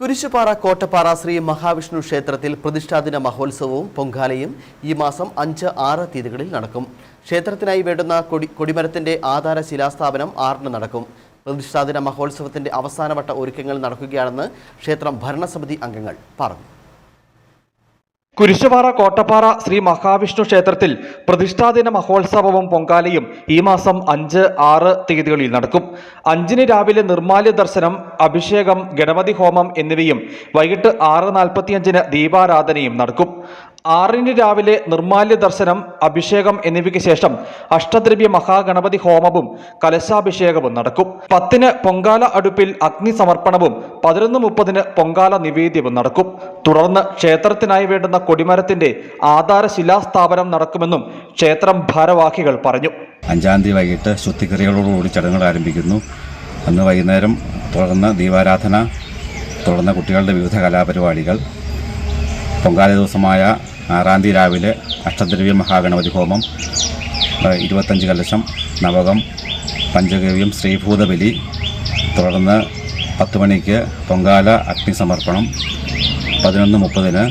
കുരിശുപാറ കോട്ടപ്പാറ ശ്രീ മഹാവിഷ്ണു ക്ഷേത്രത്തിൽ പ്രതിഷ്ഠാദിന മഹോത്സവവും പൊങ്കാലയും ഈ മാസം 5, 6 തീയതികളിൽ നടക്കും. ക്ഷേത്രത്തിനായി വേണ്ടുന്ന കൊടിമരത്തിന്റെ ആധാര ശിലാസ്ഥാപനം 6-ന് നടക്കും. പ്രതിഷ്ഠാദിന മഹോത്സവത്തിന്റെ അവസാനവട്ട ഒരുക്കങ്ങൾ നടക്കുകയാണെന്ന് ക്ഷേത്രം ഭരണസമിതി അംഗങ്ങൾ പറഞ്ഞു. കുരിശുപാറ കോട്ടപ്പാറ ശ്രീ മഹാവിഷ്ണു ക്ഷേത്രത്തിൽ പ്രതിഷ്ഠാദിന മഹോത്സവവും പൊങ്കാലയും ഈ മാസം 5, 6 തീയതികളിൽ നടക്കും. 5-ന് രാവിലെ നിർമ്മാല്യ ദർശനം, അഭിഷേകം, ഗണപതി ഹോമം എന്നിവയും വൈകിട്ട് 6:45-ന് ദീപാരാധനയും നടക്കും. 6-ന് രാവിലെ നിർമ്മാല്യ ദർശനം, അഭിഷേകം എന്നിവയ്ക്ക് ശേഷം അഷ്ടദ്രവ്യ മഹാഗണപതി ഹോമവും കലശാഭിഷേകവും നടക്കും. 10-ന് പൊങ്കാല അടുപ്പിൽ അഗ്നി സമർപ്പണവും 11:30-ന് പൊങ്കാല നിവേദ്യവും നടക്കും. തുടർന്ന് ക്ഷേത്രത്തിനായി വേണ്ടുന്ന കൊടിമരത്തിന്റെ ആധാര ശിലാസ്ഥാപനം നടക്കുമെന്നും ക്ഷേത്രം ഭാരവാഹികൾ പറഞ്ഞു. 5-ാം തീയതി വൈകിട്ട് ശുദ്ധിക്രിയകളോടുകൂടി ചടങ്ങുകൾ ആരംഭിക്കുന്നു. അന്ന് വൈകുന്നേരം തുടർന്ന് ദീപാരാധന, തുടർന്ന് കുട്ടികളുടെ വിവിധ കലാപരിപാടികൾ. പൊങ്കാല ദിവസമായ 6-ാം തീയതി രാവിലെ അഷ്ടദ്രവ്യ മഹാഗണപതി ഹോമം, 25 കലശം, നവകം, പഞ്ചഗവ്യം, ശ്രീഭൂതബലി. തുടർന്ന് 10 മണിക്ക് പൊങ്കാല അഗ്നി സമർപ്പണം, 11:30-ന്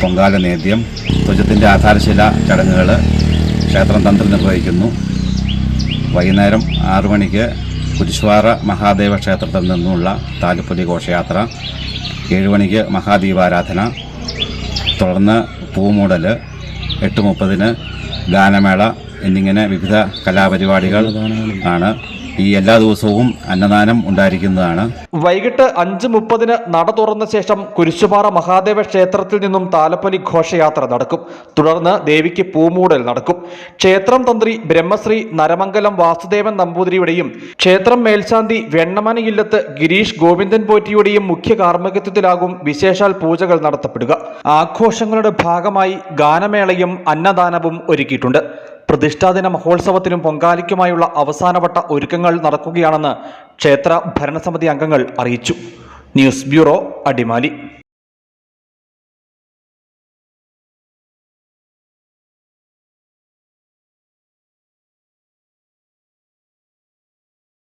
പൊങ്കാല നേദ്യം. ധ്വജത്തിൻ്റെ ആധാരശില ചടങ്ങുകൾ ക്ഷേത്രം തന്ത്രി നിർവഹിക്കുന്നു. വൈകുന്നേരം 6 മണിക്ക് കുരിശുപാറ മഹാദേവ ക്ഷേത്രത്തിൽ നിന്നുള്ള താലപ്പൊലി ഘോഷയാത്ര, 7 മണിക്ക് മഹാദീപാരാധന, തുടർന്ന് പൂമൂടൽ, 8:30-ന് ഗാനമേള എന്നിങ്ങനെ വിവിധ കലാപരിപാടികൾ ആണ്. ഈ എല്ലാ ദിവസവും അന്നദാനം ഉണ്ടായിരിക്കുന്നതാണ്. വൈകിട്ട് 5:30-ന് നട തുറന്ന ശേഷം കുരിശുപാറ മഹാദേവ ക്ഷേത്രത്തിൽ നിന്നും താലപ്പൊലി ഘോഷയാത്ര നടക്കും. തുടർന്ന് ദേവിക്ക് പൂമൂടൽ നടക്കും. ക്ഷേത്രം തന്ത്രി ബ്രഹ്മശ്രീ നരമംഗലം വാസുദേവൻ നമ്പൂതിരിയുടെയും ക്ഷേത്രം മേൽശാന്തി വെണ്ണമനയില്ലത്ത് ഗിരീഷ് ഗോവിന്ദൻ പോറ്റിയുടെയും മുഖ്യ കാർമ്മികത്വത്തിലാകും വിശേഷാൽ പൂജകൾ നടത്തപ്പെടുക. ആഘോഷങ്ങളുടെ ഭാഗമായി ഗാനമേളയും അന്നദാനവും ഒരുക്കിയിട്ടുണ്ട്. പ്രതിഷ്ഠാദിന മഹോത്സവത്തിനും പൊങ്കാലയ്ക്കുമായുള്ള അവസാനവട്ട ഒരുക്കങ്ങൾ നടക്കുകയാണെന്ന് ക്ഷേത്ര ഭരണസമിതി അംഗങ്ങൾ അറിയിച്ചു. News bureau, Adimali.